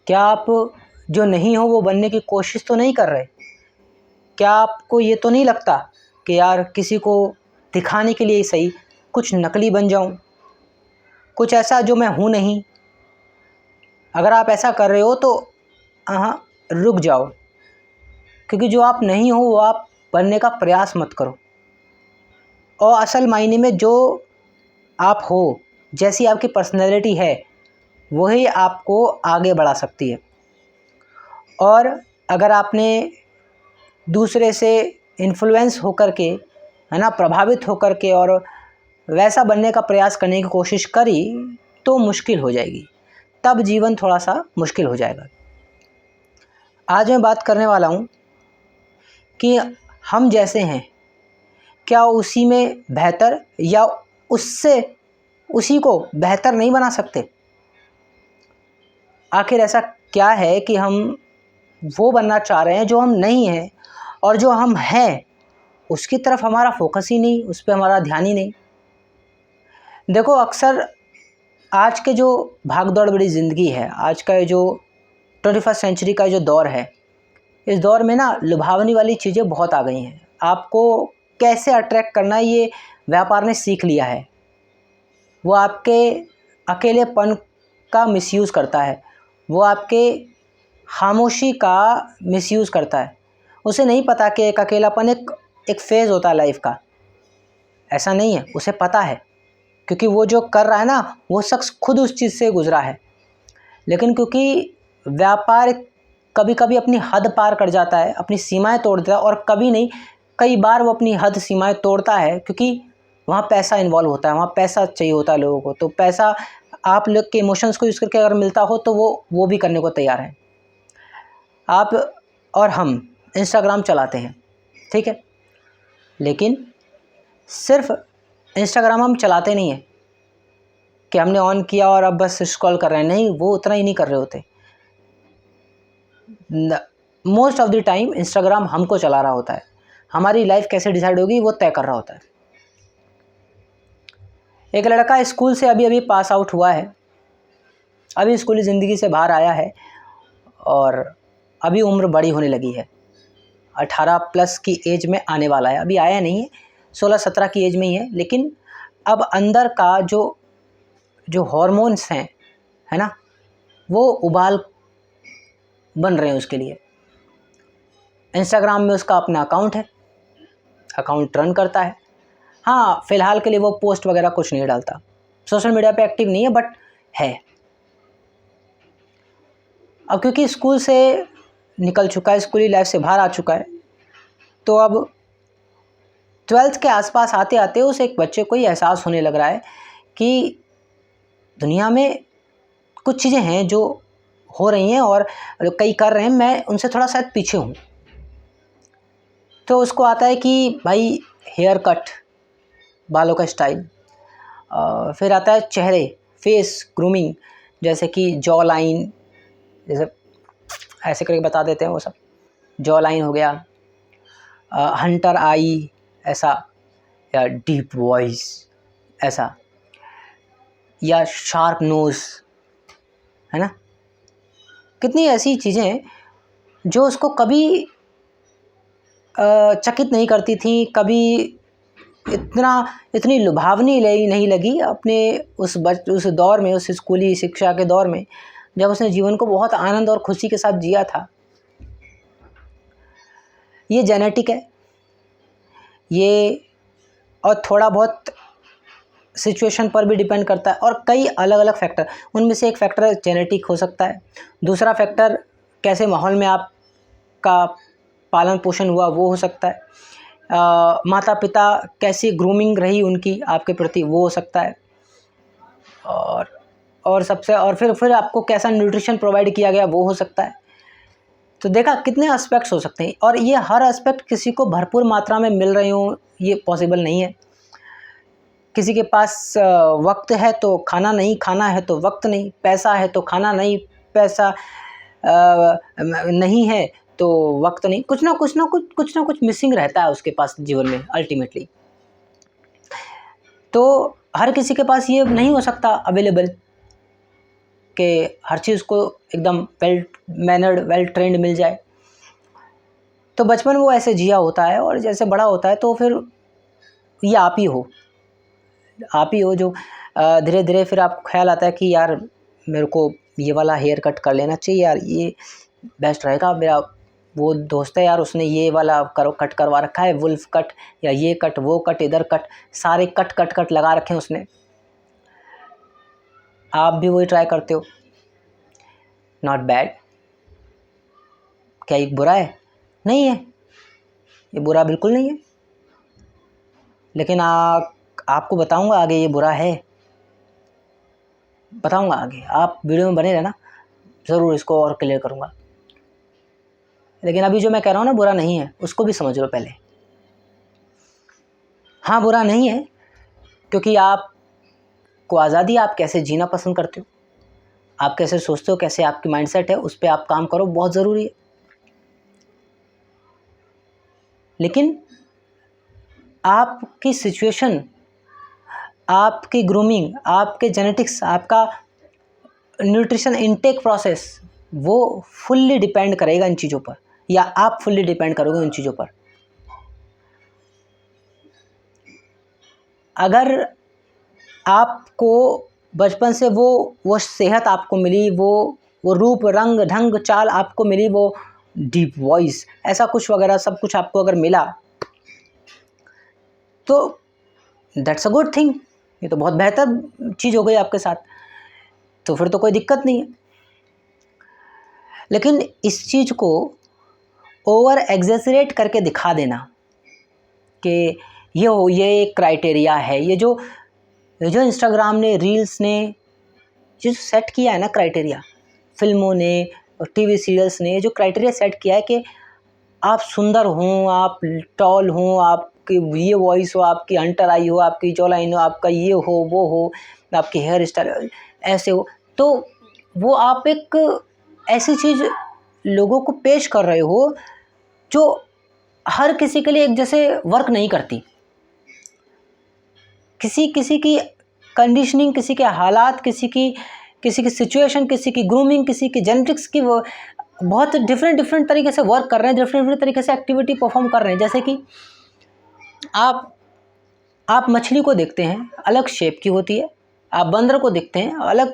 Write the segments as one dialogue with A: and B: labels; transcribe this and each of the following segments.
A: क्या आप जो नहीं हो वो बनने की कोशिश तो नहीं कर रहे? क्या आपको ये तो नहीं लगता कि यार किसी को दिखाने के लिए ही सही कुछ नकली बन जाऊं, कुछ ऐसा जो मैं हूं नहीं? अगर आप ऐसा कर रहे हो तो हाँ, रुक जाओ, क्योंकि जो आप नहीं हो वो आप बनने का प्रयास मत करो। और असल मायने में जो आप हो, जैसी आपकी पर्सनैलिटी है, वही आपको आगे बढ़ा सकती है। और अगर आपने दूसरे से इन्फ्लुएंस होकर के, है ना, प्रभावित होकर के और वैसा बनने का प्रयास करने की कोशिश करी तो मुश्किल हो जाएगी, तब जीवन थोड़ा सा मुश्किल हो जाएगा। आज मैं बात करने वाला हूँ कि हम जैसे हैं क्या उसी में बेहतर या उससे उसी को बेहतर नहीं बना सकते? आखिर ऐसा क्या है कि हम वो बनना चाह रहे हैं जो हम नहीं हैं, और जो हम हैं उसकी तरफ हमारा फोकस ही नहीं, उस पर हमारा ध्यान ही नहीं। देखो, अक्सर आज के जो भाग दौड़ बड़ी ज़िंदगी है, आज का जो 21st सेंचुरी का जो दौर है, इस दौर में ना लुभावनी वाली चीज़ें बहुत आ गई हैं। आपको कैसे अट्रैक्ट करना है ये व्यापार ने सीख लिया है। वो आपके अकेलेपन का मिसयूज़ करता है, वो आपके खामोशी का मिसयूज़ करता है। उसे नहीं पता कि एक अकेलापन एक फ़ेज़ होता है लाइफ का। ऐसा नहीं है, उसे पता है, क्योंकि वो जो कर रहा है ना, वो शख्स खुद उस चीज़ से गुज़रा है। लेकिन क्योंकि व्यापार कभी कभी अपनी हद पार कर जाता है, अपनी सीमाएं तोड़ देता है, और कभी नहीं, कई बार वो अपनी हद सीमाएं तोड़ता है, क्योंकि वहाँ पैसा इन्वॉल्व होता है, वहाँ पैसा चाहिए होता है लोगों को। तो पैसा आप लोग के इमोशंस को यूज़ करके अगर मिलता हो तो वो भी करने को तैयार है। आप और हम इंस्टाग्राम चलाते हैं, ठीक है, लेकिन सिर्फ इंस्टाग्राम हम चलाते नहीं हैं कि हमने ऑन किया और अब बस स्क्रॉल कर रहे हैं। नहीं, वो उतना ही नहीं कर रहे होते। Most of the time Instagram हमको चला रहा होता है। हमारी लाइफ कैसे डिसाइड होगी वो तय कर रहा होता है। एक लड़का स्कूल से अभी अभी पास आउट हुआ है, अभी स्कूली ज़िंदगी से बाहर आया है, और अभी उम्र बड़ी होने लगी है। 18 प्लस की एज में आने वाला है, अभी आया नहीं है, 16-17 की एज में ही है। लेकिन अब अंदर का जो हॉर्मोन्स हैं, है ना, वो उबाल बन रहे हैं उसके लिए। इंस्टाग्राम में उसका अपना अकाउंट है, अकाउंट रन करता है। हाँ, फ़िलहाल के लिए वो पोस्ट वगैरह कुछ नहीं डालता, सोशल मीडिया पे एक्टिव नहीं है, बट है। अब क्योंकि स्कूल से निकल चुका है, स्कूली लाइफ से बाहर आ चुका है, तो अब 12th के आसपास आते आते उस एक बच्चे को ये एहसास होने लग रहा है कि दुनिया में कुछ चीज़ें हैं जो हो रही हैं और कई कर रहे हैं, मैं उनसे थोड़ा शायद पीछे हूँ। तो उसको आता है कि भाई हेयर कट, बालों का स्टाइल, फिर आता है चेहरे, फेस ग्रूमिंग, जैसे कि जॉ लाइन, जैसे ऐसे करके बता देते हैं वो सब, जॉ लाइन हो गया, हंटर आई ऐसा, या डीप वॉइस ऐसा, या शार्प नोज़, है ना। कितनी ऐसी चीज़ें हैं जो उसको कभी चकित नहीं करती थी, कभी इतनी लुभावनी नहीं लगी अपने उस दौर में, उस स्कूली शिक्षा के दौर में, जब उसने जीवन को बहुत आनंद और खुशी के साथ जिया था। ये जेनेटिक है, ये और थोड़ा बहुत सिचुएशन पर भी डिपेंड करता है, और कई अलग अलग फैक्टर, उनमें से एक फैक्टर जेनेटिक हो सकता है। दूसरा फैक्टर कैसे माहौल में आपका पालन पोषण हुआ वो हो सकता है। माता पिता कैसी ग्रूमिंग रही उनकी आपके प्रति वो हो सकता है। और सबसे और फिर आपको कैसा न्यूट्रिशन प्रोवाइड किया गया वो हो सकता है। तो देखा कितने एस्पेक्ट्स हो सकते हैं, और ये हर एस्पेक्ट किसी को भरपूर मात्रा में मिल रहे हों ये पॉसिबल नहीं है। किसी के पास वक्त है तो खाना नहीं, खाना है तो वक्त नहीं, पैसा है तो खाना नहीं, पैसा नहीं है तो वक्त नहीं, कुछ ना कुछ मिसिंग रहता है उसके पास जीवन में अल्टीमेटली। तो हर किसी के पास ये नहीं हो सकता अवेलेबल। कि हर चीज़ को एकदम वेल मैनर्ड, वेल ट्रेंड मिल जाए। तो बचपन वो ऐसे जिया होता है, और जैसे बड़ा होता है तो फिर ये आप ही हो जो धीरे धीरे फिर आपको ख्याल आता है कि यार मेरे को ये वाला हेयर कट कर लेना चाहिए यार, ये बेस्ट रहेगा। मेरा वो दोस्त है यार, उसने ये वाला कट करवा रखा है, वुल्फ कट, या ये कट, वो कट, इधर कट, सारे कट कट कट लगा रखे हैं उसने। आप भी वही ट्राई करते हो, नॉट बैड। क्या ये बुरा है? नहीं है, ये बुरा बिल्कुल नहीं है। लेकिन आपको बताऊंगा आगे ये बुरा है, बताऊंगा आगे। आप वीडियो में बने रहना, ज़रूर इसको और क्लियर करूंगा। लेकिन अभी जो मैं कह रहा हूँ ना बुरा नहीं है, उसको भी समझ लो पहले। हाँ, बुरा नहीं है, क्योंकि आपको आज़ादी, आप कैसे जीना पसंद करते हो, आप कैसे सोचते हो, कैसे आपकी माइंडसेट है, उस पर आप काम करो, बहुत ज़रूरी है। लेकिन आपकी सिचुएशन, आपकी ग्रूमिंग, आपके जेनेटिक्स, आपका न्यूट्रिशन इनटेक प्रोसेस, वो फुल्ली डिपेंड करेगा इन चीज़ों पर, या आप फुल्ली डिपेंड करोगे उन चीज़ों पर। अगर आपको बचपन से वो सेहत आपको मिली, वो रूप, रंग, ढंग, चाल आपको मिली, वो डीप वॉइस, ऐसा कुछ वगैरह सब कुछ आपको अगर मिला, तो दैट्स अ गुड थिंग। ये तो बहुत बेहतर चीज़ हो गई आपके साथ, तो फिर तो कोई दिक्कत नहीं है। लेकिन इस चीज़ को ओवर एग्जेसरेट करके दिखा देना कि ये क्राइटेरिया है, ये जो इंस्टाग्राम ने, रील्स ने जो सेट किया है ना क्राइटेरिया, फिल्मों ने और टीवी सीरियल्स ने जो क्राइटेरिया सेट किया है कि आप सुंदर हों, आप टॉल हों, आपकी ये वॉइस हो, आपकी अंटर आई हो, आपकी जॉ लाइन हो, आपका ये हो, वो हो, आपकी हेयर स्टाइल ऐसे हो, तो वो आप एक ऐसी चीज़ लोगों को पेश कर रहे हो जो हर किसी के लिए एक जैसे वर्क नहीं करती। किसी की कंडीशनिंग, किसी के हालात, किसी की सिचुएशन, किसी की ग्रूमिंग, किसी की जेनेटिक्स की, वो बहुत डिफरेंट तरीके से वर्क कर रहे हैं, डिफरेंट तरीके से एक्टिविटी परफॉर्म कर रहे हैं। जैसे कि आप मछली को देखते हैं, अलग शेप की होती है। आप बंदर को देखते हैं, अलग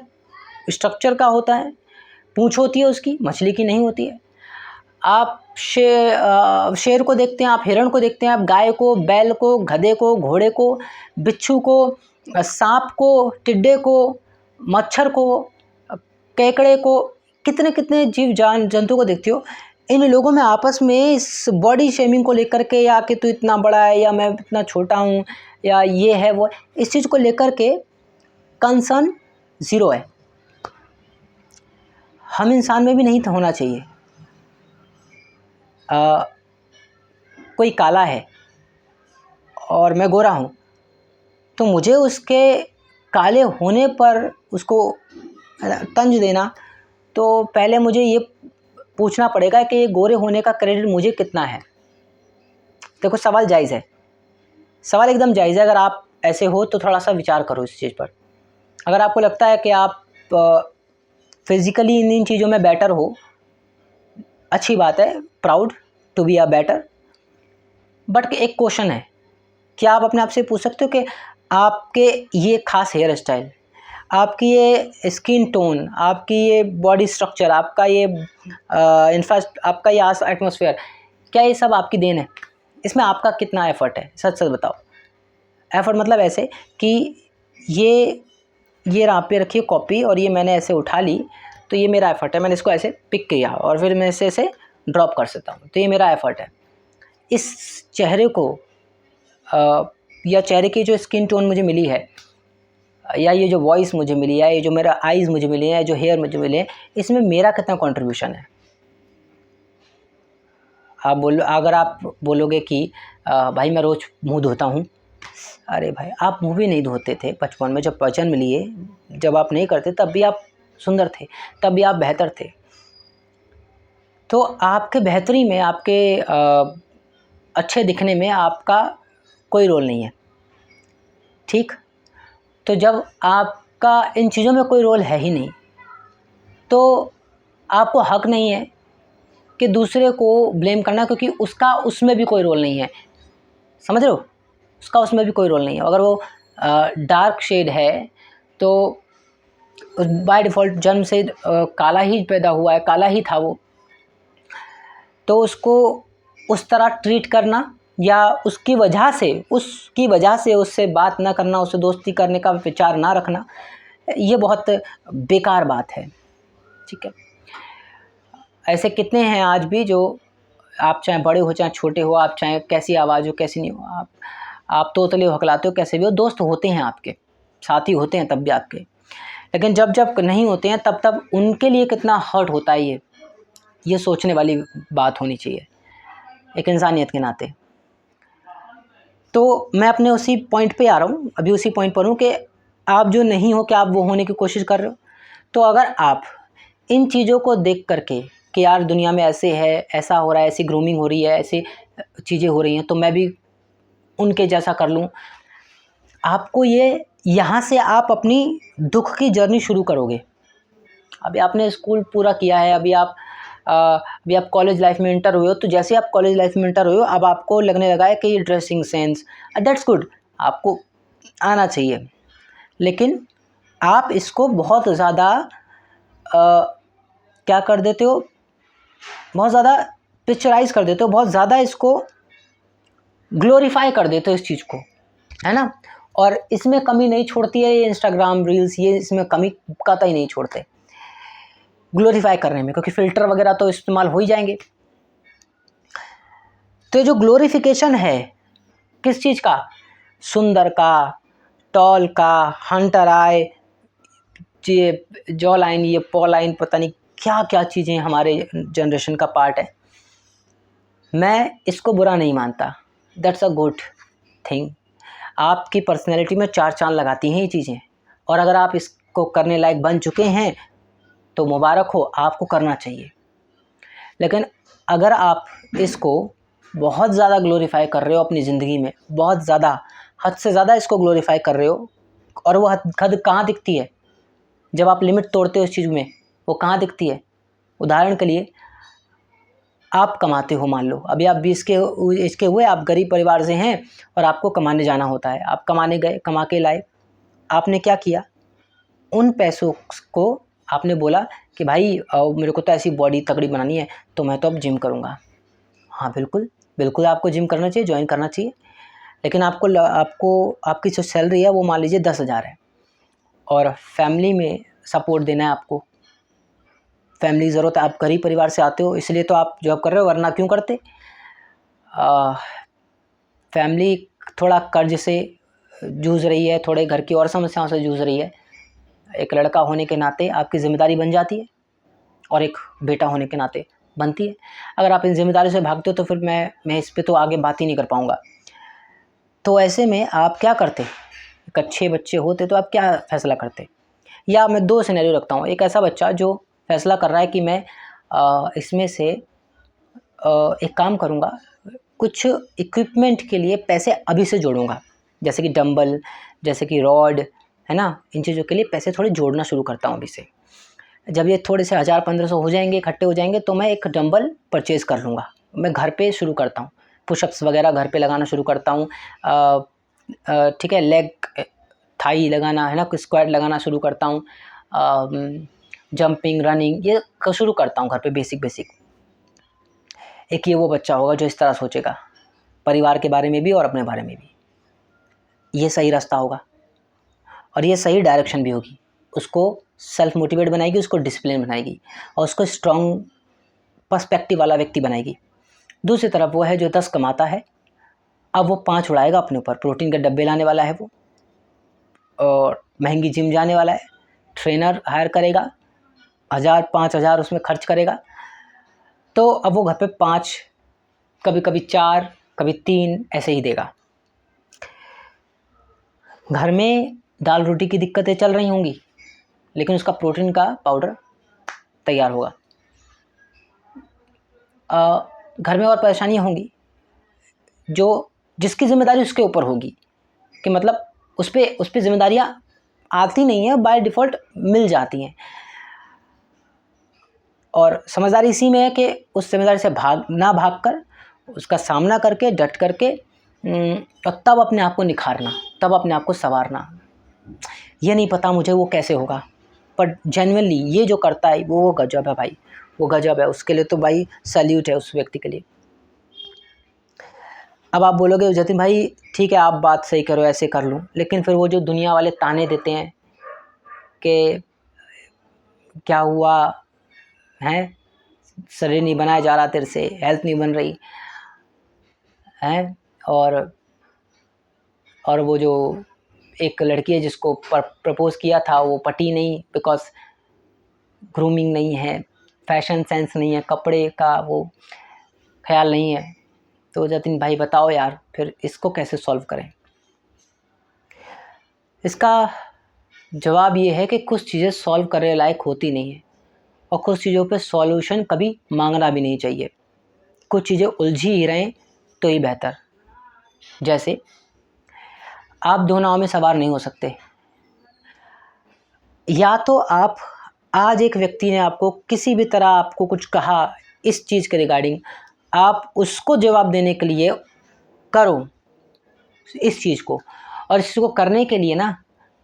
A: स्ट्रक्चर का होता है, पूंछ होती है उसकी, मछली की नहीं होती है। आप शेर को देखते हैं, आप हिरण को देखते हैं, आप गाय को, बैल को, गधे को, घोड़े को, बिच्छू को, सांप को, टिड्डे को, मच्छर को, केकड़े को, कितने कितने जीव जंतु को देखते हो। इन लोगों में आपस में इस बॉडी शेमिंग को लेकर के, या कि तू इतना बड़ा है, या मैं इतना छोटा हूँ, या ये है वो, इस चीज़ को लेकर के कंसर्न ज़ीरो है। हम इंसान में भी नहीं होना चाहिए। कोई काला है और मैं गोरा हूँ, तो मुझे उसके काले होने पर उसको तंज देना, तो पहले मुझे ये पूछना पड़ेगा कि ये गोरे होने का क्रेडिट मुझे कितना है। देखो, सवाल जायज़ है, सवाल एकदम जायज़ है। अगर आप ऐसे हो तो थोड़ा सा विचार करो इस चीज़ पर। अगर आपको लगता है कि आप फिज़िकली इन चीज़ों में बेटर हो, अच्छी बात है, proud to be a better. But एक क्वेश्चन है, क्या आप अपने आप से पूछ सकते हो कि आपके ये खास हेयर स्टाइल, आपकी ये स्किन टोन, आपकी ये बॉडी स्ट्रक्चर, आपका ये आपका ये एटमॉस्फेयर, क्या ये सब आपकी देन है? इसमें आपका कितना एफर्ट है? सच सच बताओ। एफर्ट मतलब ऐसे कि ये आप पे रखी है कॉपी, और ये मैंने ऐसे उठा ली, तो ये मेरा एफर्ट है। मैंने इसको ऐसे पिक किया और फिर मैं इसे ड्रॉप कर सकता हूँ, तो ये मेरा एफर्ट है। इस चेहरे को या चेहरे की जो स्किन टोन मुझे मिली है, या ये जो वॉइस मुझे मिली है, ये जो मेरा आईज़ मुझे मिले हैं, जो हेयर मुझे मिले हैं, इसमें मेरा कितना कंट्रीब्यूशन है? अगर आप बोलोगे कि भाई मैं रोज़ मुंह धोता हूँ, अरे भाई आप मुंह भी नहीं धोते थे बचपन में, जब जन्म लिए, जब आप नहीं करते तब भी आप सुंदर थे, तब भी आप बेहतर थे। तो आपके बेहतरी में, आपके अच्छे दिखने में आपका कोई रोल नहीं है, ठीक? तो जब आपका इन चीज़ों में कोई रोल है ही नहीं, तो आपको हक नहीं है कि दूसरे को ब्लेम करना, क्योंकि उसका उसमें भी कोई रोल नहीं है। समझ रहे हो? उसका उसमें भी कोई रोल नहीं है। अगर वो डार्क शेड है तो बाय डिफ़ॉल्ट जन्म से काला ही पैदा हुआ है, काला ही था वो, तो उसको उस तरह ट्रीट करना या उसकी वजह से उससे बात ना करना, उससे दोस्ती करने का विचार ना रखना, ये बहुत बेकार बात है। ठीक है? ऐसे कितने हैं आज भी जो, आप चाहे बड़े हो चाहे छोटे हो, आप चाहे कैसी आवाज़ हो कैसी नहीं हो, आप तोतले हकलाते हो कैसे भी हो, दोस्त होते हैं आपके, साथी होते हैं तब भी आपके। लेकिन जब जब नहीं होते हैं तब तब उनके लिए कितना हर्ट होता है, ये सोचने वाली बात होनी चाहिए एक इंसानियत के नाते। तो मैं अपने उसी पॉइंट पे आ रहा हूँ, अभी उसी पॉइंट पर हूँ कि आप जो नहीं हो, कि आप वो होने की कोशिश कर रहे हो। तो अगर आप इन चीज़ों को देख करके कि यार दुनिया में ऐसे है, ऐसा हो रहा है, ऐसी ग्रूमिंग हो रही है, ऐसी चीज़ें हो रही हैं, तो मैं भी उनके जैसा कर लूँ, आपको ये यहाँ से आप अपनी दुख की जर्नी शुरू करोगे। अभी आपने स्कूल पूरा किया है, अभी आप कॉलेज लाइफ में इंटर हुए हो, तो जैसे आप कॉलेज लाइफ में इंटर हुए हो, अब आपको लगने लगा है कि ये ड्रेसिंग सेंस, दैट्स गुड, आपको आना चाहिए। लेकिन आप इसको बहुत ज़्यादा क्या कर देते हो, बहुत ज़्यादा पिक्चराइज कर देते हो, बहुत ज़्यादा इसको ग्लोरीफाई कर देते हो इस चीज़ को, है ना। और इसमें कमी नहीं छोड़ती है ये इंस्टाग्राम रील्स, ये इसमें कमी कतई नहीं छोड़ते ग्लोरीफाई करने में, क्योंकि फ़िल्टर वगैरह तो इस्तेमाल हो ही जाएंगे। तो ये जो ग्लोरिफिकेशन है किस चीज़ का, सुंदर का, टॉल का, हंटर आय, ये जॉ लाइन, ये पॉ लाइन, पता नहीं क्या क्या चीज़ें हमारे जनरेशन का पार्ट है। मैं इसको बुरा नहीं मानता, दैट्स अ गुड थिंग। आपकी पर्सनैलिटी में चार चांद लगाती हैं ये चीज़ें, और अगर आप इसको करने लायक बन चुके हैं तो मुबारक हो, आपको करना चाहिए। लेकिन अगर आप इसको बहुत ज़्यादा ग्लोरीफाई कर रहे हो अपनी ज़िंदगी में, बहुत ज़्यादा, हद से ज़्यादा इसको ग्लोरीफाई कर रहे हो, और वो हद कहाँ दिखती है, जब आप लिमिट तोड़ते हो इस चीज़ में, वो कहाँ दिखती है। उदाहरण के लिए आप कमाते हो, मान लो अभी आप 20 के एज के हुए, आप गरीब परिवार से हैं और आपको कमाने जाना होता है, आप कमाने गए, कमा के लाए, आपने क्या किया, उन पैसों को आपने बोला कि भाई मेरे को तो ऐसी बॉडी तगड़ी बनानी है, तो मैं तो अब जिम करूँगा। हाँ बिल्कुल बिल्कुल, आपको जिम करना चाहिए, ज्वाइन करना चाहिए। लेकिन आपको आपकी जो सैलरी है वो मान लीजिए 10,000 है, और फैमिली में सपोर्ट देना है आपको, फैमिली की ज़रूरत है, आप गरीब परिवार से आते हो इसलिए तो आप जॉब कर रहे हो, वरना क्यों करते। फैमिली थोड़ा कर्ज से जूझ रही है, थोड़े घर की और समस्याओं से जूझ रही है, एक लड़का होने के नाते आपकी ज़िम्मेदारी बन जाती है, और एक बेटा होने के नाते बनती है। अगर आप इन जिम्मेदारी से भागते हो तो फिर मैं इस पे तो आगे बात ही नहीं कर पाऊँगा। तो ऐसे में आप क्या करते, एक अच्छे बच्चे होते तो आप क्या फ़ैसला करते। या मैं दो सिनेरियो रखता हूँ, एक ऐसा बच्चा जो फ़ैसला कर रहा है कि मैं इसमें से एक काम करूँगा, कुछ इक्विपमेंट के लिए पैसे अभी से जोड़ूँगा, जैसे कि डंबल, जैसे कि रॉड, है ना, इन चीज़ों के लिए पैसे थोड़े जोड़ना शुरू करता हूँ अभी से। जब ये थोड़े से 1000-1500 हो जाएंगे, इकट्ठे हो जाएंगे, तो मैं एक डंबल परचेज़ कर लूँगा। मैं घर पे शुरू करता हूँ, पुशअप्स वगैरह घर पे लगाना शुरू करता हूँ, ठीक है, लेग थाई लगाना, है ना, स्क्वाट लगाना शुरू करता हूँ, जंपिंग, रनिंग, ये शुरू करता हूँ घर पे, बेसिक। एक ये वो बच्चा होगा जो इस तरह सोचेगा, परिवार के बारे में भी और अपने बारे में भी। ये सही रास्ता होगा और ये सही डायरेक्शन भी होगी, उसको सेल्फ मोटिवेट बनाएगी, उसको डिसिप्लिन बनाएगी, और उसको स्ट्रॉन्ग पर्सपेक्टिव वाला व्यक्ति बनाएगी। दूसरी तरफ वो है जो 10 कमाता है, अब वो 5 उड़ाएगा अपने ऊपर, प्रोटीन के डब्बे लाने वाला है वो, और महंगी जिम जाने वाला है, ट्रेनर हायर करेगा, 1000-5000 उसमें खर्च करेगा। तो अब वो घर पे 5, कभी 4, कभी 3 ऐसे ही देगा। घर में दाल रोटी की दिक्कतें चल रही होंगी, लेकिन उसका प्रोटीन का पाउडर तैयार होगा। घर में और परेशानियाँ होंगी, जो जिसकी ज़िम्मेदारी उसके ऊपर होगी, कि मतलब उस पे ज़िम्मेदारियाँ आती नहीं है, बाय डिफ़ॉल्ट मिल जाती हैं। और समझदारी इसी में है कि उस जिम्मेदारी से भाग कर उसका सामना करके डट करके और तब अपने आप को निखारना, तब अपने आप को संवारना। ये नहीं पता मुझे वो कैसे होगा, पर जेन्युइनली ये जो करता है वो गजब है भाई, वो गजब है। उसके लिए तो भाई सैल्यूट है उस व्यक्ति के लिए। अब आप बोलोगे जतिन भाई ठीक है आप बात सही करो, ऐसे कर लूँ, लेकिन फिर वो जो दुनिया वाले ताने देते हैं कि क्या हुआ है, शरीर नहीं बनाया जा रहा तेरे से, हेल्थ नहीं बन रही है, और वो जो एक लड़की है जिसको प्रपोज किया था वो पटी नहीं, बिकॉज ग्रूमिंग नहीं है, फैशन सेंस नहीं है, कपड़े का वो ख्याल नहीं है। तो जतिन भाई बताओ यार फिर इसको कैसे सॉल्व करें? इसका जवाब ये है कि कुछ चीज़ें सॉल्व करने लायक होती नहीं है और कुछ चीज़ों पे सॉल्यूशन कभी मांगना भी नहीं चाहिए। कुछ चीज़ें उलझी ही रहें तो ही बेहतर। जैसे आप दो नाव में सवार नहीं हो सकते। या तो आप आज एक व्यक्ति ने आपको किसी भी तरह आपको कुछ कहा इस चीज़ के रिगार्डिंग, आप उसको जवाब देने के लिए करो इस चीज़ को, और इस चीज़ को करने के लिए ना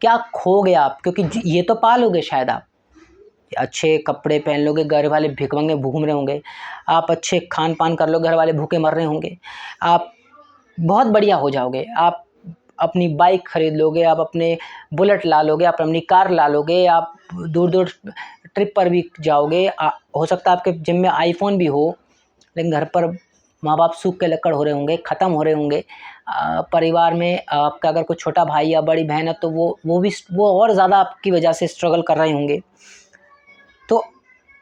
A: क्या खो गया आप, क्योंकि ये तो पा लोगे शायद आप अच्छे कपड़े पहन लोगे, घर वाले भिखमंगे घूम रहे होंगे, आप अच्छे खान पान कर लो, घर वाले भूखे मर रहे होंगे, आप बहुत बढ़िया हो जाओगे, आप अपनी बाइक खरीद लोगे, आप अपने बुलेट ला लोगे, आप अपनी कार ला लोगे, आप दूर दूर ट्रिप पर भी जाओगे। हो सकता है आपके जिम में आईफोन भी हो, लेकिन घर पर माँ बाप सूख के लकड़ हो रहे होंगे, ख़त्म हो रहे होंगे। परिवार में आपका अगर कोई छोटा भाई या बड़ी बहन है तो वो और ज़्यादा आपकी वजह से स्ट्रगल कर रहे होंगे। तो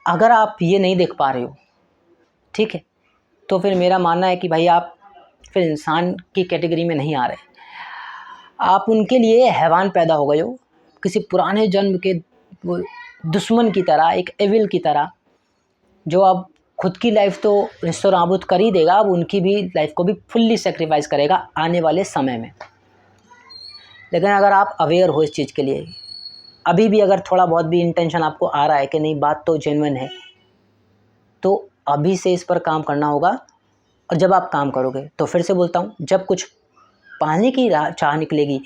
A: अगर आप ये नहीं देख पा रहे हो, ठीक है, तो फिर मेरा मानना है कि भाई आप फिर इंसान की कैटेगरी में नहीं आ रहे, आप उनके लिए हैवान पैदा हो गए हो, किसी पुराने जन्म के वो दुश्मन की तरह, एक एविल की तरह, जो अब खुद की लाइफ तो निस्तर नाबूद कर ही देगा, अब उनकी भी लाइफ को भी फुल्ली सेक्रीफाइस करेगा आने वाले समय में। लेकिन अगर आप अवेयर हो इस चीज़ के लिए, अभी भी अगर थोड़ा बहुत भी इंटेंशन आपको आ रहा है कि नहीं बात तो जेन्युइन है, तो अभी से इस पर काम करना होगा। और जब आप काम करोगे तो फिर से बोलता हूँ, जब कुछ पाने की चाह निकलेगी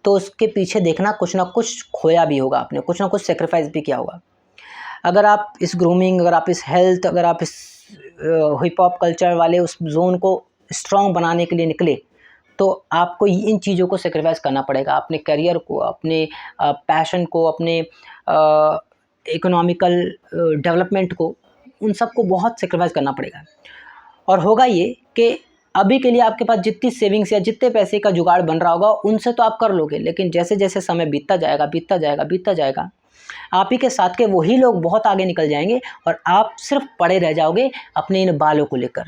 A: तो उसके पीछे देखना कुछ ना कुछ खोया भी होगा, आपने कुछ ना कुछ सेक्रीफाइस भी किया होगा। अगर आप इस ग्रूमिंग, अगर आप इस हेल्थ, अगर आप इस हिप हॉप कल्चर वाले उस जोन को स्ट्रॉन्ग बनाने के लिए निकले, तो आपको इन चीज़ों को सेक्रीफाइस करना पड़ेगा, अपने करियर को, अपने पैशन को, अपने इकोनॉमिकल डेवलपमेंट को, उन सब को बहुत सेक्रीफाइस करना पड़ेगा। और होगा ये कि अभी के लिए आपके पास जितनी सेविंग्स या जितने पैसे का जुगाड़ बन रहा होगा उनसे तो आप कर लोगे, लेकिन जैसे जैसे समय बीतता जाएगा आप ही के साथ के वही लोग बहुत आगे निकल जाएंगे और आप सिर्फ पड़े रह जाओगे अपने इन बालों को लेकर।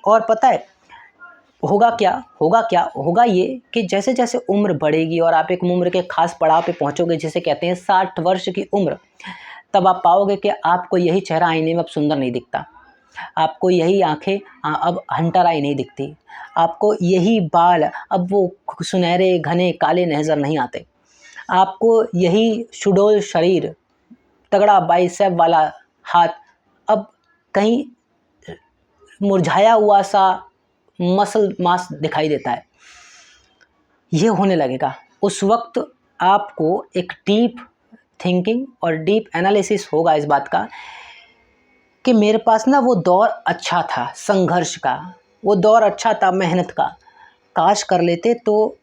A: और पता है होगा ये कि जैसे जैसे उम्र बढ़ेगी और आप एक उम्र के खास पड़ाव पे पहुंचोगे, जिसे कहते हैं 60 वर्ष की उम्र, तब आप पाओगे कि आपको यही चेहरा आईने में अब सुंदर नहीं दिखता, आपको यही आंखें अब हंटर आई नहीं दिखती, आपको यही बाल अब वो सुनहरे घने काले नजर नहीं आते, आपको यही सुडौल शरीर, तगड़ा बाइसेप वाला हाथ अब कहीं मुरझाया हुआ सा मसल मास दिखाई देता है। ये होने लगेगा उस वक्त आपको एक डीप थिंकिंग और डीप एनालिसिस होगा इस बात का कि मेरे पास ना वो दौर अच्छा था, संघर्ष का वो दौर अच्छा था, मेहनत का, काश कर लेते तो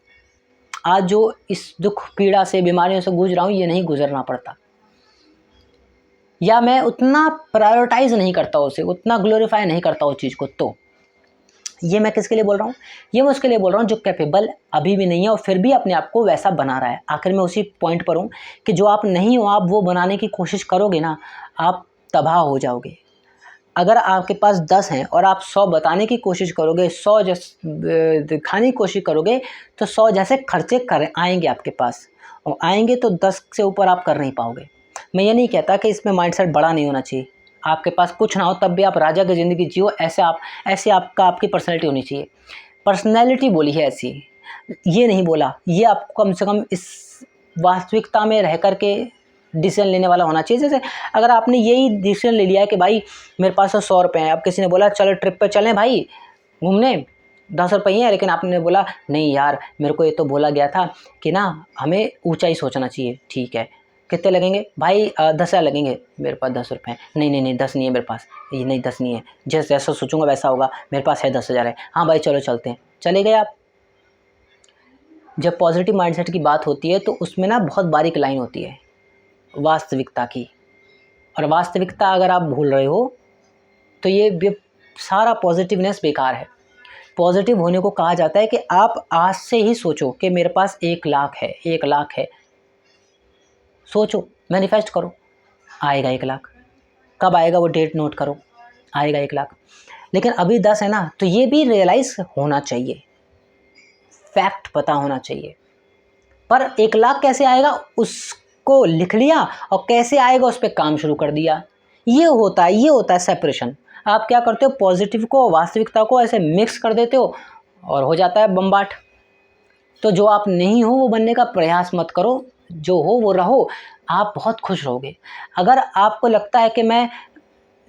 A: आज जो इस दुख पीड़ा से बीमारियों से गुजर रहा हूँ ये नहीं गुजरना पड़ता, या मैं उतना प्रायोरिटाइज नहीं करता उसे, उतना ग्लोरीफाई नहीं करता उस चीज़ को। तो ये मैं किसके लिए बोल रहा हूँ? ये मैं उसके लिए बोल रहा हूँ जो कैपेबल अभी भी नहीं है और फिर भी अपने आप को वैसा बना रहा है। आखिर में उसी पॉइंट पर हूँ कि जो आप नहीं हो आप वो बनाने की कोशिश करोगे ना, आप तबाह हो जाओगे। अगर आपके पास 10 हैं और आप 100 बताने की कोशिश करोगे, 100 दिखाने की कोशिश करोगे, तो 100 जैसे खर्चे आएंगे आपके पास, और आएंगे तो 10 से ऊपर आप कर नहीं पाओगे। मैं ये नहीं कहता कि इसमें माइंडसेट बड़ा नहीं होना चाहिए, आपके पास कुछ ना हो तब भी आप राजा की ज़िंदगी जियो, ऐसे आपकी पर्सनैलिटी होनी चाहिए। पर्सनैलिटी बोली है ऐसी, ये नहीं बोला, ये आपको कम से कम इस वास्तविकता में रह कर के डिसीजन लेने वाला होना चाहिए। जैसे अगर आपने यही डिसीजन ले लिया है कि भाई मेरे पास तो 100 रुपये हैं, अब किसी ने बोला चलो ट्रिप पे चलें भाई घूमने, 10 रुपये ही हैं, लेकिन आपने बोला नहीं यार मेरे को ये तो बोला गया था कि ना हमें ऊंचाई सोचना चाहिए, ठीक है कितने लगेंगे भाई 10,000 लगेंगे, मेरे पास 10 रुपये हैं, नहीं नहीं नहीं 10 नहीं है मेरे पास, ये नहीं 10 नहीं है, जैसा सोचूंगा वैसा होगा, मेरे पास है 10,000 है, हाँ भाई चलो चलते हैं, चले गए आप। जब पॉजिटिव माइंडसेट की बात होती है तो उसमें ना बहुत बारीक लाइन होती है वास्तविकता की, और वास्तविकता अगर आप भूल रहे हो तो ये सारा पॉजिटिवनेस बेकार है। पॉजिटिव होने को कहा जाता है कि आप आज से ही सोचो कि मेरे पास 1 लाख है, 1 लाख है, सोचो मैनिफेस्ट करो, आएगा 1 लाख। कब आएगा वो डेट नोट करो, आएगा 1 लाख। लेकिन अभी 10 है ना, तो ये भी रियलाइज़ होना चाहिए, फैक्ट पता होना चाहिए। पर 1 लाख कैसे आएगा उसको लिख लिया और कैसे आएगा उस पर काम शुरू कर दिया, ये होता है सेपरेशन। आप क्या करते हो, पॉजिटिव को वास्तविकता को ऐसे मिक्स कर देते हो और हो जाता है बम्बाट। तो जो आप नहीं हो वो बनने का प्रयास मत करो, जो हो वो रहो, आप बहुत खुश रहोगे। अगर आपको लगता है कि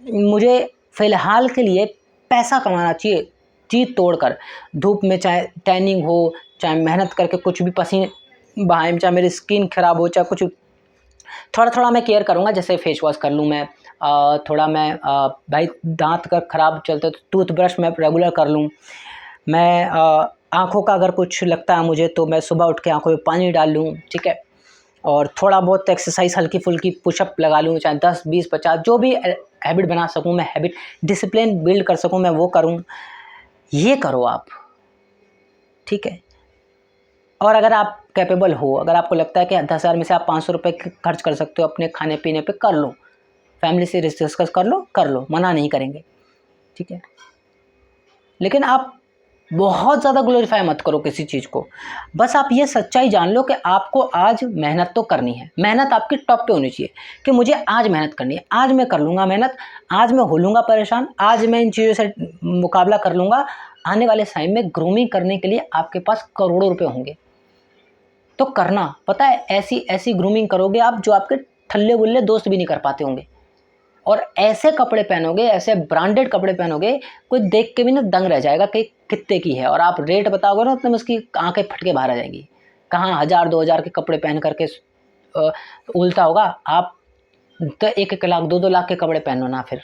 A: मुझे फ़िलहाल के लिए पैसा कमाना चाहिए जी तोड़कर, धूप में चाहे टैनिंग हो, चाहे मेहनत करके कुछ भी पसीने बहाएं, चाहे मेरी स्किन ख़राब हो, चाहे कुछ, थोड़ा थोड़ा मैं केयर करूँगा, जैसे फेस वॉश कर लूँ मैं, थोड़ा मैं भाई दांत का ख़राब चलते तो टूथब्रश मैं रेगुलर कर लूँ, मैं आँखों का अगर कुछ लगता है मुझे तो मैं सुबह उठ के आँखों में पानी डाल लूँ, ठीक है, और थोड़ा बहुत एक्सरसाइज हल्की फुल्की पुशअप लगा लूँ, चाहे 10 20 50 जो भी हैबिट बना सकूँ मैं, हैबिट डिसिप्लिन बिल्ड कर सकूँ मैं वो करूँ। ये करो आप, ठीक है। और अगर आप कैपेबल हो, अगर आपको लगता है कि 10,000 में से आप 500 रुपये खर्च कर सकते हो अपने खाने पीने पे, कर लो, फैमिली से डिस्कस कर लो, मना नहीं करेंगे, ठीक है। लेकिन आप बहुत ज़्यादा ग्लोरीफाई मत करो किसी चीज़ को, बस आप ये सच्चाई जान लो कि आपको आज मेहनत तो करनी है, मेहनत आपकी टॉप पे होनी चाहिए कि मुझे आज मेहनत करनी है, आज मैं कर लूँगा मेहनत, आज मैं हो लूँगा परेशान, आज मैं इन चीज़ों से मुकाबला कर लूँगा। आने वाले टाइम में ग्रूमिंग करने के लिए आपके पास करोड़ों रुपये होंगे, तो करना, पता है ऐसी ऐसी ग्रूमिंग करोगे आप जो आपके ठल्ले बुल्ले दोस्त भी नहीं कर पाते होंगे, और ऐसे कपड़े पहनोगे, ऐसे ब्रांडेड कपड़े पहनोगे, कोई देख के भी ना दंग रह जाएगा कि कितने की है, और आप रेट बताओगे ना तो उसकी आंखें फट के बाहर आ जाएंगी। कहाँ 1000 2000 के कपड़े पहन करके उल्टा होगा, आप तो 1 लाख 2 लाख के कपड़े पहनो ना, फिर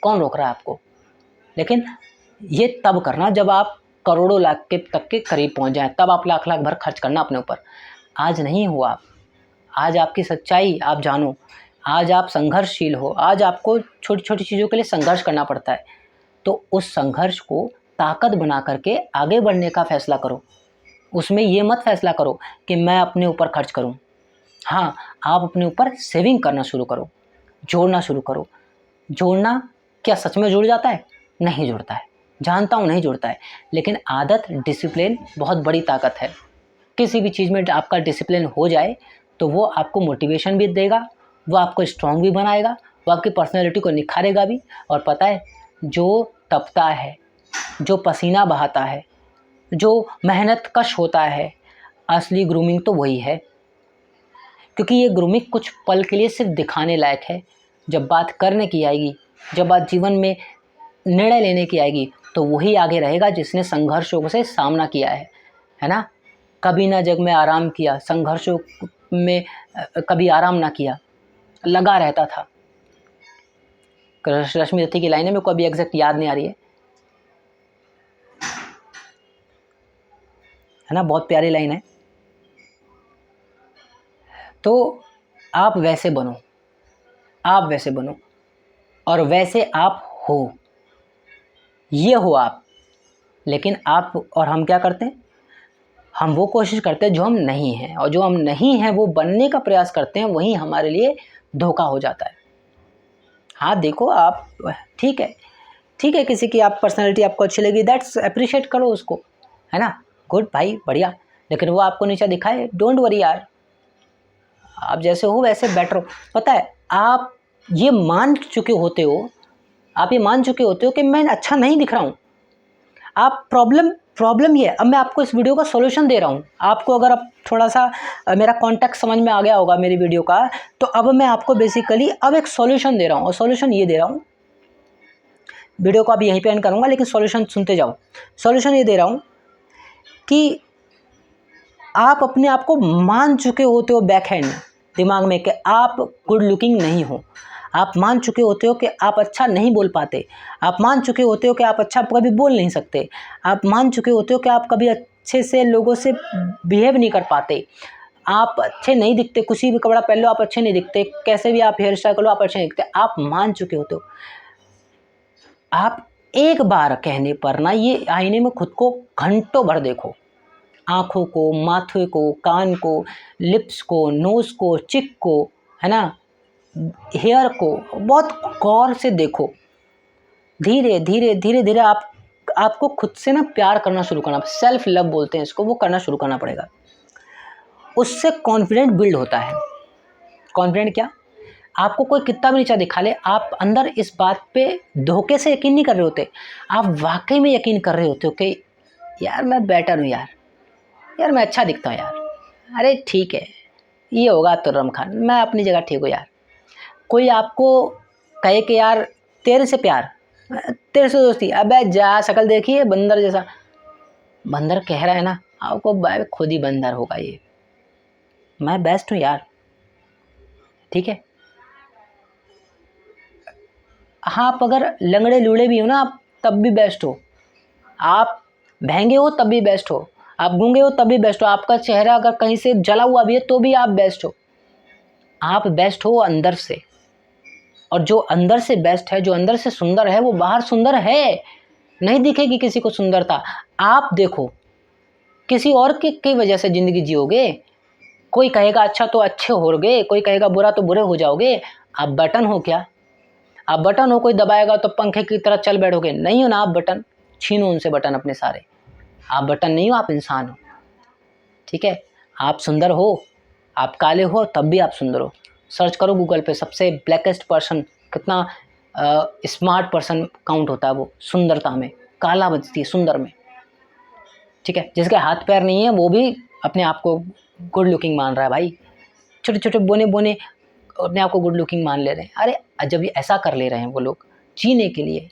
A: कौन रोक रहा है आपको। लेकिन ये तब करना जब आप करोड़ों लाख के तक के करीब पहुंच जाएं, तब आप लाख लाख भर खर्च करना अपने ऊपर। आज नहीं हुआ, आज आपकी सच्चाई आप जानो, आज आप संघर्षशील हो, आज आपको छोटी छोटी चीज़ों के लिए संघर्ष करना पड़ता है, तो उस संघर्ष को ताकत बना करके आगे बढ़ने का फैसला करो। उसमें ये मत फैसला करो कि मैं अपने ऊपर खर्च करूं, हाँ आप अपने ऊपर सेविंग करना शुरू करो, जोड़ना शुरू करो। जोड़ना क्या सच में जुड़ जाता है? नहीं जुड़ता है, जानता हूँ नहीं जुड़ता है, लेकिन आदत डिसिप्लिन बहुत बड़ी ताकत है। किसी भी चीज़ में आपका डिसिप्लिन हो जाए तो वो आपको मोटिवेशन भी देगा, वो आपको स्ट्रॉन्ग भी बनाएगा, वो आपकी पर्सनैलिटी को निखारेगा भी। और पता है जो तपता है, जो पसीना बहाता है, जो मेहनत कश होता है, असली ग्रूमिंग तो वही है। क्योंकि ये ग्रूमिंग कुछ पल के लिए सिर्फ दिखाने लायक है, जब बात करने की आएगी, जब बात जीवन में निर्णय लेने की आएगी, तो वही आगे रहेगा जिसने संघर्षों से सामना किया है ना। कभी ना जग में आराम किया, संघर्षों में कभी आराम ना किया, लगा रहता था। रश्मि दत्ती की लाइनें मेरे को अभी एग्जैक्ट याद नहीं आ रही है ना, बहुत प्यारी लाइन है। तो आप वैसे बनो, आप वैसे बनो, और वैसे आप हो, ये हो आप। लेकिन आप और हम क्या करते हैं, हम वो कोशिश करते हैं जो हम नहीं हैं, और जो हम नहीं हैं वो बनने का प्रयास करते हैं, वही हमारे लिए धोखा हो जाता है। हाँ देखो आप, ठीक है किसी की आप पर्सनैलिटी आपको अच्छी लगी, दैट्स अप्रिशिएट करो उसको, है ना, गुड भाई बढ़िया। लेकिन वो आपको नीचा दिखाए, डोंट वरी यार, आप जैसे हो वैसे बेटर हो। पता है आप ये मान चुके होते हो, आप ये मान चुके होते हो कि मैं अच्छा नहीं दिख रहा हूँ। आप प्रॉब्लम प्रॉब्लम ये है। अब मैं आपको इस वीडियो का सॉल्यूशन दे रहा हूँ। आपको अगर अब थोड़ा सा मेरा कॉन्टेक्स्ट समझ में आ गया होगा मेरी वीडियो का, तो अब मैं आपको बेसिकली अब एक सॉल्यूशन दे रहा हूँ, और सॉल्यूशन ये दे रहा हूँ, वीडियो को अब यहीं पे एंड करूँगा लेकिन सॉल्यूशन सुनते जाओ। सॉल्यूशन ये दे रहा हूँ कि आप अपने आप को मान चुके होते हो बैक हैंड दिमाग में कि आप गुड लुकिंग नहीं हो। आप मान चुके होते हो कि आप अच्छा नहीं बोल पाते। आप मान चुके होते हो कि आप अच्छा कभी बोल नहीं सकते। आप मान चुके होते हो कि आप कभी अच्छे से लोगों से बिहेव नहीं कर पाते। आप अच्छे नहीं दिखते, कुछ भी कपड़ा पहन लो आप अच्छे नहीं दिखते, कैसे भी आप हेयर स्टाइल कर लो आप अच्छे नहीं दिखते। आप मान चुके होते हो। आप एक बार कहने पर ना ये आईने में खुद को घंटों भर देखो, आँखों को, माथे को, कान को, लिप्स को, नोज़ को, चिक को, है ना, हेयर को बहुत गौर से देखो। धीरे धीरे धीरे धीरे आपको खुद से ना प्यार करना शुरू करना, सेल्फ लव बोलते हैं इसको, वो करना शुरू करना पड़ेगा। उससे कॉन्फिडेंट बिल्ड होता है। कॉन्फिडेंट क्या, आपको कोई कितना भी नीचा दिखा ले, आप अंदर इस बात पे धोखे से यकीन नहीं कर रहे होते, आप वाकई में यकीन कर रहे होते हो कि यार मैं बेटर हूँ, यार मैं अच्छा दिखता हूँ यार, अरे ठीक है ये होगा तुर्रम खान, मैं अपनी जगह ठीक हूँ यार। कोई आपको कहे कि यार तेरे से प्यार, तेरे से दोस्ती, अबे जा शक्ल देखिए बंदर जैसा। बंदर कह रहा है ना आपको, भाई खुद ही बंदर होगा ये, मैं बेस्ट हूँ यार, ठीक है। हाँ, आप अगर लंगड़े लूड़े भी हो ना आप तब भी बेस्ट हो, आप महंगे हो तब भी बेस्ट हो, आप गूंगे हो तब भी बेस्ट हो, आपका चेहरा अगर कहीं से जला हुआ भी है तो भी आप बेस्ट हो। आप बेस्ट हो अंदर से, और जो अंदर से बेस्ट है, जो अंदर से सुंदर है, वो बाहर सुंदर है। नहीं दिखेगी किसी को सुंदरता। आप देखो, किसी और की वजह से ज़िंदगी जियोगे। कोई कहेगा अच्छा तो अच्छे होगे, कोई कहेगा बुरा तो बुरे हो जाओगे। आप बटन हो क्या? आप बटन हो, कोई दबाएगा तो पंखे की तरह चल बैठोगे? नहीं हो ना आप बटन। छीनो उनसे बटन अपने सारे। आप बटन नहीं हो, आप इंसान हो, ठीक है। आप सुंदर हो, आप काले हो तब भी आप सुंदर हो। सर्च करो गूगल पे, सबसे ब्लैकेस्ट पर्सन, कितना स्मार्ट पर्सन काउंट होता है वो सुंदरता में, काला बजती है सुंदर में, ठीक है। जिसके हाथ पैर नहीं है वो भी अपने आप को गुड लुकिंग मान रहा है भाई। छोटे छोटे बोने बोने अपने आप को गुड लुकिंग मान ले रहे हैं। अरे जब ये ऐसा कर ले रहे हैं वो लोग जीने के लिए,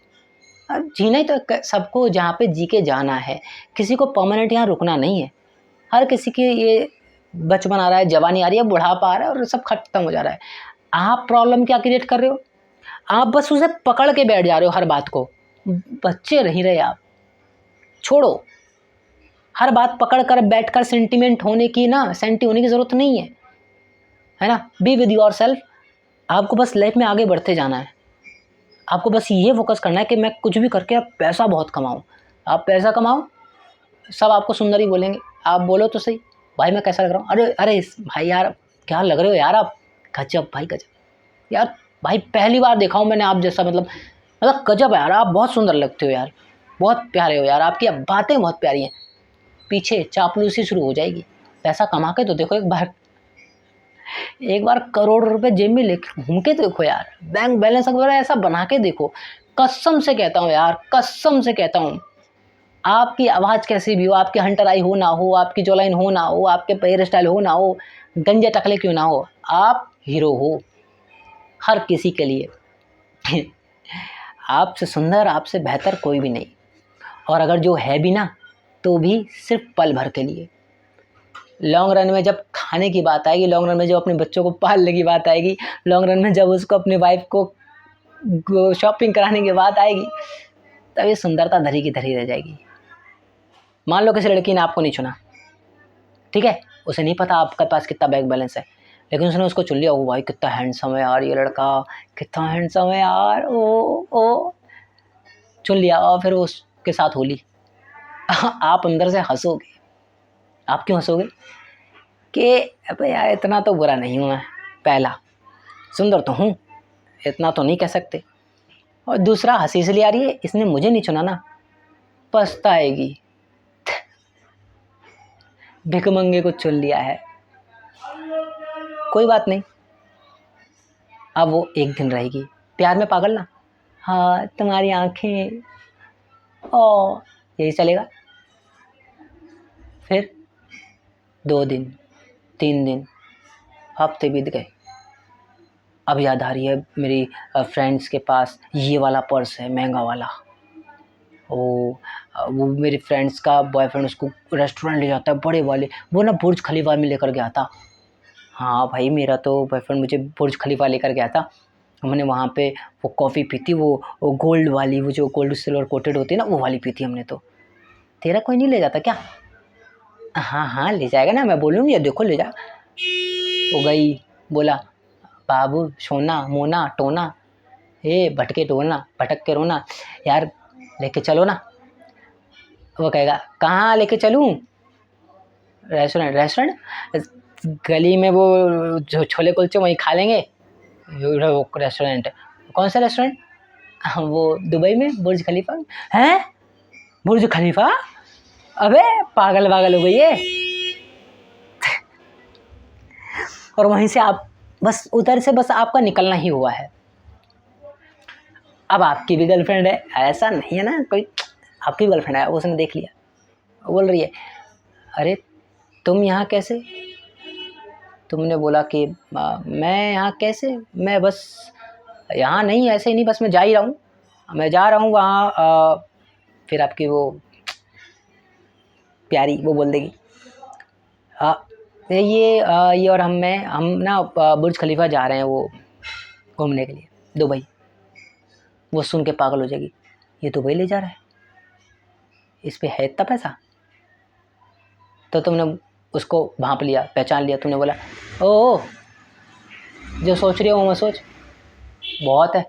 A: अब जीना ही तो सबको जहाँ पे जी के जाना है, किसी को परमानेंट यहाँ रुकना नहीं है। हर किसी की ये बचपन आ रहा है, जवानी आ रही है, बुढ़ापा आ रहा है और सब खत्म हो जा रहा है। आप प्रॉब्लम क्या क्रिएट कर रहे हो? आप बस उसे पकड़ के बैठ जा रहे हो हर बात को। बच्चे नहीं रहे आप, छोड़ो। हर बात पकड़ कर बैठ कर सेंटी होने की ज़रूरत नहीं है ना। Be with your self. आपको बस लाइफ में आगे बढ़ते जाना है। आपको बस ये फोकस करना है कि मैं कुछ भी करके अब पैसा बहुत कमाऊँ। आप पैसा कमाओ, सब आपको सुंदर ही बोलेंगे। आप बोलो तो सही, भाई मैं कैसा लग रहा हूँ? अरे अरे भाई यार क्या लग रहे हो यार आप, गजब भाई गजब यार, भाई पहली बार देखा हूँ मैंने आप जैसा, मतलब गजब यार, आप बहुत सुंदर लगते हो यार, बहुत प्यारे हो यार, आपकी बातें बहुत प्यारी हैं। पीछे चापलूसी शुरू हो जाएगी। पैसा कमा के तो देखो एक बार करोड़ रुपए जेब में लेके घूम के देखो यार, बैंक बैलेंस वगैरह ऐसा बना के देखो। कसम से कहता हूँ यार, कसम से कहता हूँ, आपकी आवाज़ कैसी भी हो, आपकी हंटर आई हो ना हो, आपकी जॉलाइन हो ना हो, आपके हेयर स्टाइल हो ना हो, गंजे टकले क्यों ना हो, आप हीरो हो हर किसी के लिए। आपसे सुंदर, आपसे बेहतर कोई भी नहीं। और अगर जो है भी ना, तो भी सिर्फ पल भर के लिए। लॉन्ग रन में जब खाने की बात आएगी, लॉन्ग रन में जब अपने बच्चों को पालने की बात आएगी, लॉन्ग रन में जब उसको अपनी वाइफ को शॉपिंग कराने की बात आएगी, तब ये सुंदरता धरी की धरी रह जाएगी। मान लो किसी लड़की ने आपको नहीं चुना, ठीक है, उसे नहीं पता आपके पास कितना बैंक बैलेंस है, लेकिन उसने उसको चुन लिया। ओ भाई कितना हैंडसम है यार ये लड़का, कितना हैंडसम है यार, ओ चुन लिया, और फिर उसके साथ होली। आप अंदर से हंसोगे। आप क्यों हंसोगे? कि अबे यार इतना तो बुरा नहीं हूँ मैं, पहला सुंदर तो हूँ, इतना तो नहीं कह सकते। और दूसरा हंसी इसलिए आ रही है, इसने मुझे नहीं चुना ना, पछताएगी, भिखमंगे को चुन लिया है। कोई बात नहीं, अब वो एक दिन रहेगी। प्यार में पागल ना, हाँ तुम्हारी आंखें, ओ यही चलेगा। फिर 2 दिन, 3 दिन, हफ्ते बीत गए। अब याद आ रही है मेरी फ्रेंड्स के पास ये वाला पर्स है महंगा वाला। वो मेरे फ्रेंड्स का बॉयफ्रेंड उसको रेस्टोरेंट ले जाता है बड़े वाले, वो ना बुर्ज खलीफा में लेकर गया था। हाँ भाई, मेरा तो बॉयफ्रेंड मुझे बुर्ज खलीफा लेकर गया था। हमने वहाँ पे वो कॉफ़ी पी थी, वो गोल्ड वाली, वो जो गोल्ड सिल्वर कोटेड होती है ना, वो वाली पी थी हमने। तो तेरा कोई नहीं ले जाता क्या? हाँ हाँ ले जाएगा ना, मैं बोलूँगी ये देखो ले जा। वो गई, बोला बाबू सोना मोना टोना, हे भटके टोना भटक के रोना, यार लेके चलो ना। वो कहेगा कहाँ लेके चलूँ? रेस्टोरेंट गली में वो जो छोले कुलचे वहीं खा लेंगे। वो रेस्टोरेंट, कौन सा रेस्टोरेंट? वो दुबई में बुर्ज खलीफा। हैं बुर्ज खलीफा? अबे पागल पागल हो गई है। और वहीं से आप बस उधर से बस आपका निकलना ही हुआ है। अब आपकी भी गर्लफ्रेंड है, ऐसा नहीं है ना, कोई आपकी गर्लफ्रेंड है, उसने देख लिया, बोल रही है अरे तुम यहाँ कैसे? तुमने बोला कि मैं यहाँ कैसे, मैं बस यहाँ नहीं, ऐसे ही नहीं, बस मैं जा ही रहा हूँ, मैं जा रहा हूँ वहाँ। फिर आपकी वो प्यारी वो बोल देगी ये और हम ना बुर्ज खलीफा जा रहे हैं वो घूमने के लिए दुबई। वो सुन के पागल हो जाएगी, ये दुबई ले जा रहा है, इस पे है इतना पैसा? तो तुमने उसको भांप लिया, पहचान लिया, तुमने बोला ओह जो सोच रही हो वो मत सोच, बहुत है,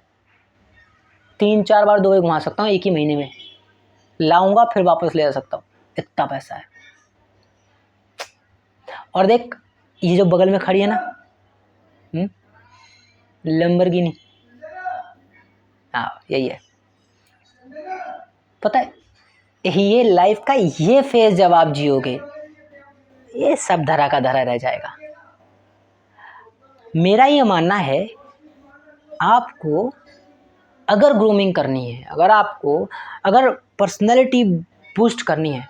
A: 3-4 बार दुबई घुमा सकता हूँ एक ही महीने में, लाऊंगा फिर वापस ले जा सकता हूँ, इतना पैसा है। और देख ये जो बगल में खड़ी है ना लैम्बोर्गिनी, हाँ यही है। पता है ये लाइफ का ये फेज जब आप जियोगे ये सब धरा का धरा रह जाएगा। मेरा ये मानना है आपको अगर ग्रूमिंग करनी है, अगर पर्सनैलिटी बूस्ट करनी है,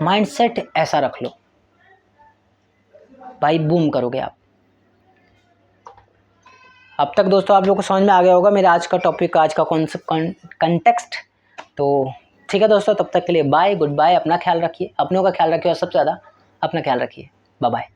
A: माइंडसेट ऐसा रख लो भाई, बूम करोगे आप। अब तक दोस्तों आप लोगों को समझ में आ गया होगा मेरा आज का टॉपिक, आज का कंटेक्स्ट। तो ठीक है दोस्तों, तब तक के लिए बाय, गुड बाय, अपना ख्याल रखिए, अपनों का ख्याल रखिए और सबसे ज़्यादा अपना ख्याल रखिए। Bye bye.